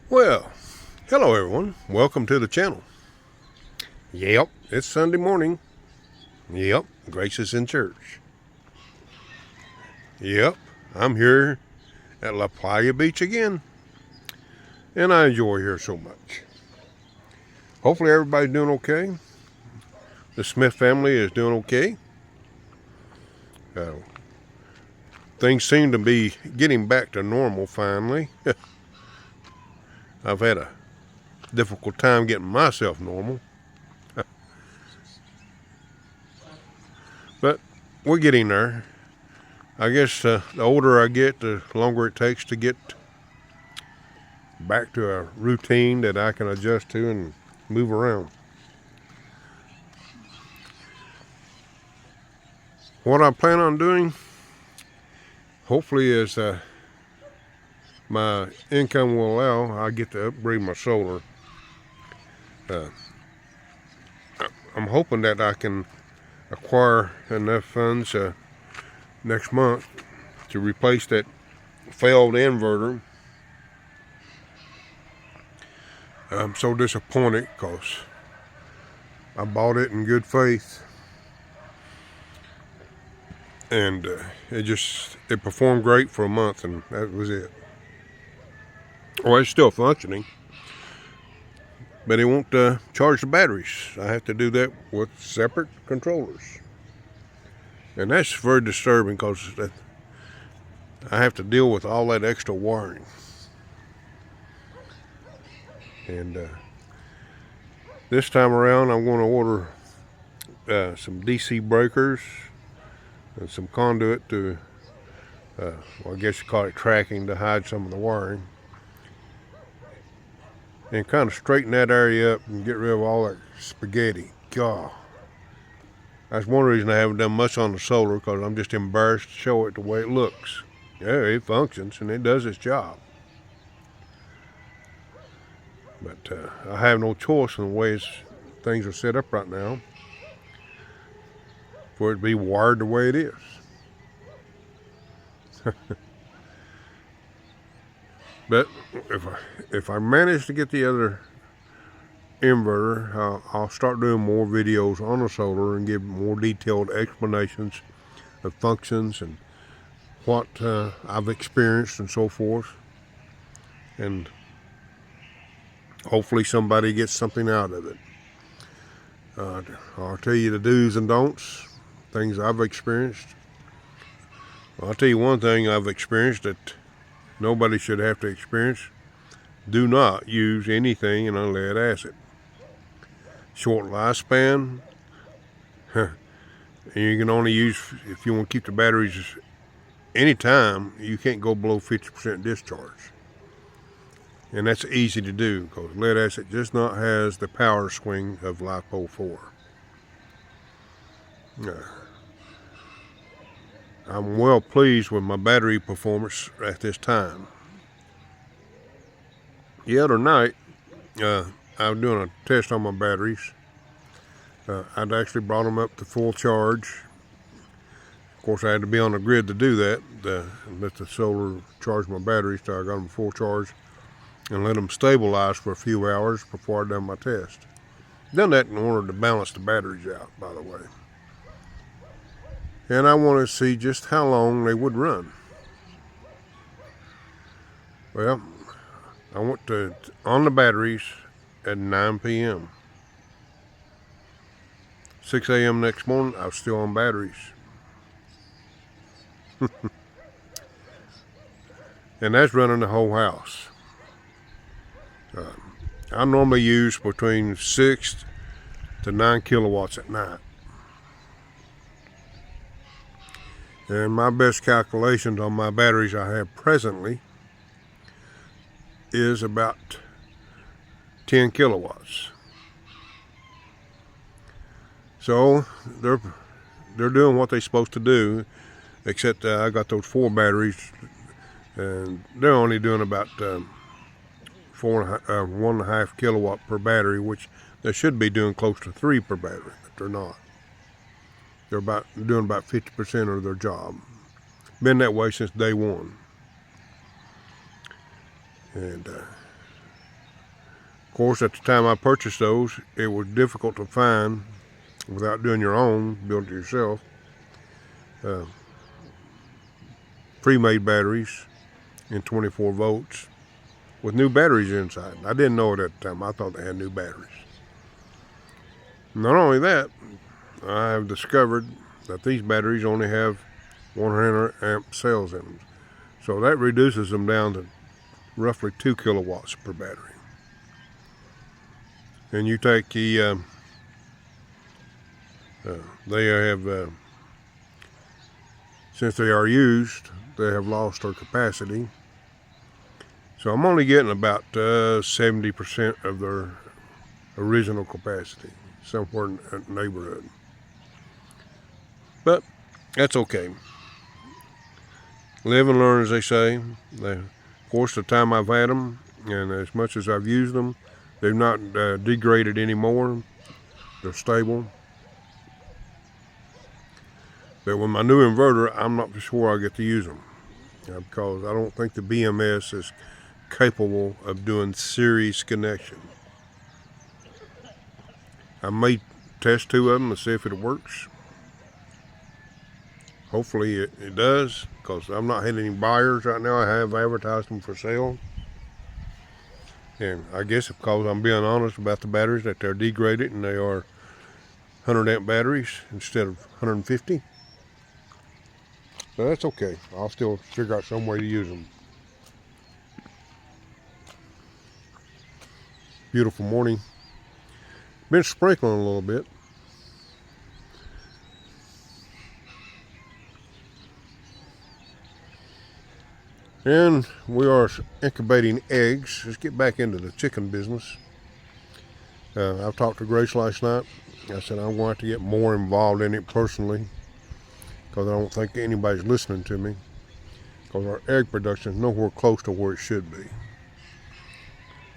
Well, hello everyone. Welcome to the channel. Yep, it's Sunday morning. Yep, Grace is in church. Yep, I'm here at La Playa Beach again. And I enjoy here so much. Hopefully everybody's doing okay. The Smith family is doing okay. Things seem to be getting back to normal finally. I've had a difficult time getting myself normal. But we're getting there. I guess the older I get, the longer it takes to get back to a routine that I can adjust to and move around. What I plan on doing, hopefully, is my income will allow, I get to upgrade my solar. I'm hoping that I can acquire enough funds next month to replace that failed inverter. I'm so disappointed because I bought it in good faith, and it performed great for a month, and that was it. Well, it's still functioning, but it won't charge the batteries. I have to do that with separate controllers, and that's very disturbing because I have to deal with all that extra wiring. And this time around, I'm going to order some DC breakers and some conduit to, well, I guess you call it tracking, to hide some of the wiring, and kind of straighten that area up and get rid of all that spaghetti. God, that's one reason I haven't done much on the solar, because I'm just embarrassed to show it the way it looks. Yeah, it functions and it does its job. But I have no choice in the ways things are set up right now for it to be wired the way it is. But if I manage to get the other inverter, I'll start doing more videos on the solar and give more detailed explanations of functions and what I've experienced and so forth. And hopefully somebody gets something out of it. I'll tell you the do's and don'ts, things I've experienced. I'll tell you one thing I've experienced that nobody should have to experience. Do not use anything in a lead acid. Short lifespan. And you can only use, if you want to keep the batteries anytime, you can't go below 50% discharge. And that's easy to do because lead acid just not has the power swing of LiPo4. I'm well pleased with my battery performance at this time. The other night, I was doing a test on my batteries. I'd actually brought them up to full charge. Of course, I had to be on the grid to do that, let the solar charge my batteries till I got them full charge, and let them stabilize for a few hours before I done my test. Done that in order to balance the batteries out, by the way. And I wanted to see just how long they would run. Well, I went on the batteries at 9 p.m. 6 a.m. next morning, I was still on batteries. And that's running the whole house. I normally use between 6 to 9 kilowatts at night. And my best calculations on my batteries I have presently is about 10 kilowatts. So they're doing what they're supposed to do, except I got those 4 batteries, and they're only doing about 1.5 kilowatt per battery, which they should be doing close to 3 per battery, but they're not. They're doing about 50% of their job. Been that way since day one. And course, at the time I purchased those, it was difficult to find without doing your own, build it yourself. Pre-made batteries in 24 volts with new batteries inside. I didn't know it at the time. I thought they had new batteries. Not only that, I have discovered that these batteries only have 100 amp cells in them. So that reduces them down to roughly 2 kilowatts per battery. And you take the, they have, since they are used, they have lost their capacity. So I'm only getting about 70% of their original capacity, somewhere in that neighborhood. But that's okay. Live and learn, as they say. Of course, the time I've had them, and as much as I've used them, they've not degraded anymore. They're stable. But with my new inverter, I'm not sure I'll get to use them, because I don't think the BMS is capable of doing series connection. I may test 2 of them and see if it works. Hopefully it does, because I'm not hitting any buyers right now. I have advertised them for sale. And I guess because I'm being honest about the batteries, that they're degraded and they are 100 amp batteries instead of 150. So that's okay. I'll still figure out some way to use them. Beautiful morning. Been sprinkling a little bit. And we are incubating eggs. Let's get back into the chicken business. I talked to Grace last night. I said I'm going to have to get more involved in it personally, because I don't think anybody's listening to me, because our egg production is nowhere close to where it should be.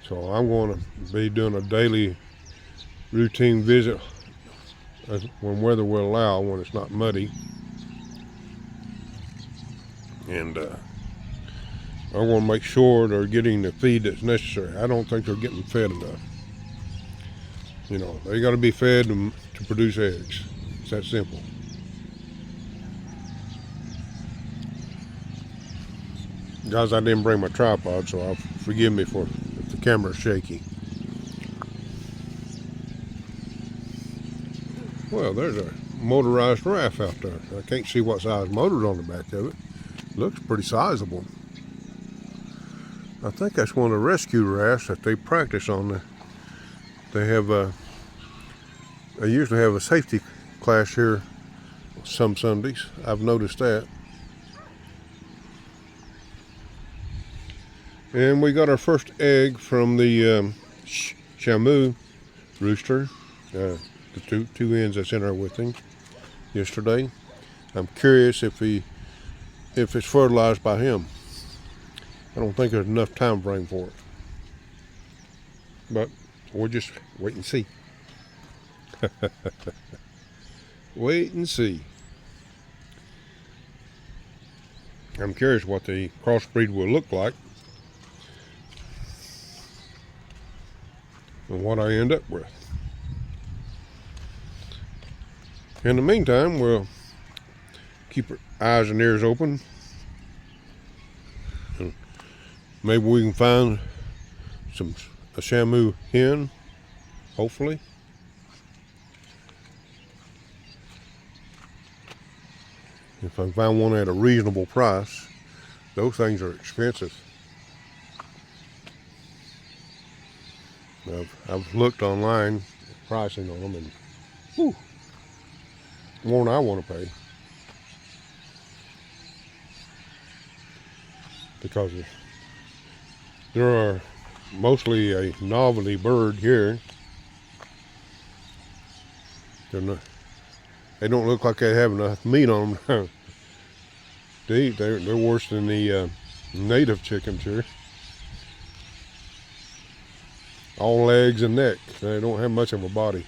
So I'm going to be doing a daily routine visit when weather will allow, when it's not muddy. And I want to make sure they're getting the feed that's necessary. I don't think they're getting fed enough. You know, they got to be fed to produce eggs. It's that simple. Guys, I didn't bring my tripod, so forgive me if the camera's shaky. Well, there's a motorized raft out there. I can't see what size motor's on the back of it. Looks pretty sizable. I think that's one of the rescue rafts that they practice on. They have they usually have a safety class here some Sundays. I've noticed that. And we got our first egg from the Shamu rooster. The two hens that's in there with him yesterday. I'm curious if it's fertilized by him. I don't think there's enough time frame for it. But we'll just wait and see. Wait and see. I'm curious what the crossbreed will look like and what I end up with. In the meantime, we'll keep our eyes and ears open. And maybe we can find a Shamu hen, hopefully. If I find one at a reasonable price. Those things are expensive. I've looked online, pricing on them, and whew, more than I want to pay. Because there are mostly a novelty bird here. They don't look like they have enough meat on them to eat. They're worse than the native chickens here. All legs and neck. They don't have much of a body.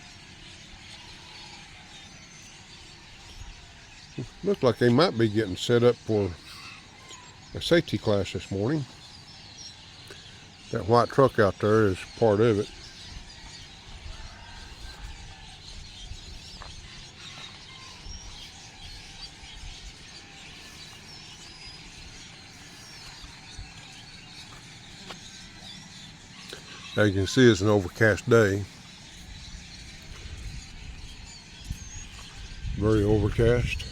Looks like they might be getting set up for a safety class this morning. That white truck out there is part of it. As you can see, it's an overcast day. Very overcast.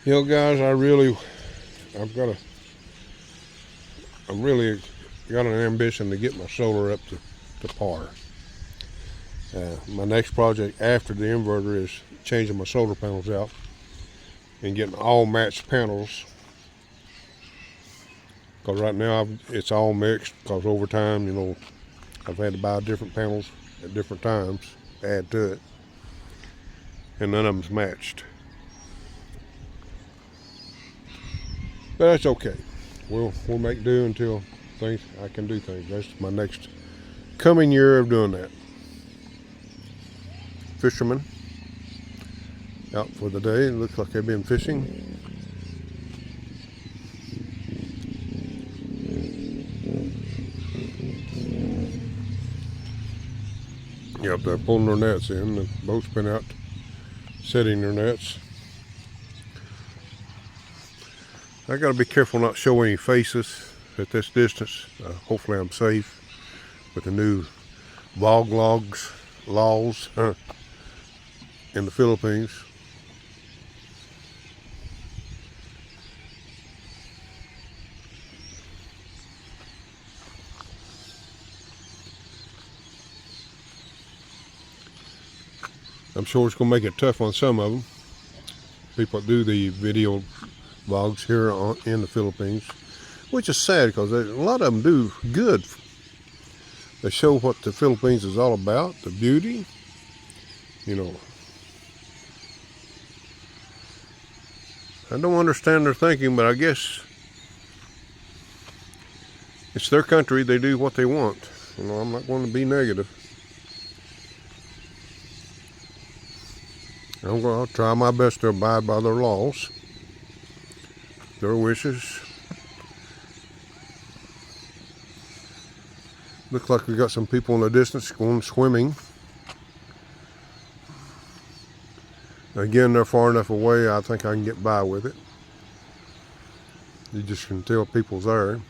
You know, guys, I really got an ambition to get my solar up to par. My next project after the inverter is changing my solar panels out and getting all matched panels. Because right now it's all mixed, because over time, you know, I've had to buy different panels at different times to add to it. And none of them's matched. But that's okay. We'll make do until I can do things. That's my next coming year of doing that. Fishermen out for the day. It looks like they've been fishing. Yep, they're pulling their nets in. The boat's been out setting their nets. I got to be careful not show any faces at this distance. Hopefully I'm safe with the new VOG laws in the Philippines. I'm sure it's going to make it tough on some of them. People that do the video vlogs here in the Philippines, which is sad because a lot of them do good. They show what the Philippines is all about, the beauty, you know. I don't understand their thinking, but I guess it's their country. They do what they want. You know, I'm not going to be negative. I'll try my best to abide by their laws, their wishes. Looks like we got some people in the distance going swimming. Again, they're far enough away, I think I can get by with it. You just can tell people's there.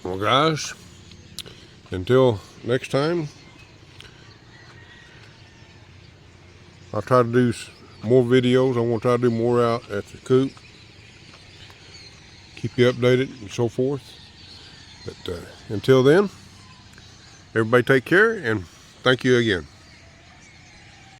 Well, guys, until next time, I'll try to do more videos. I'm going to try to do more out at the coop. Keep you updated and so forth. But until then, everybody take care and thank you again.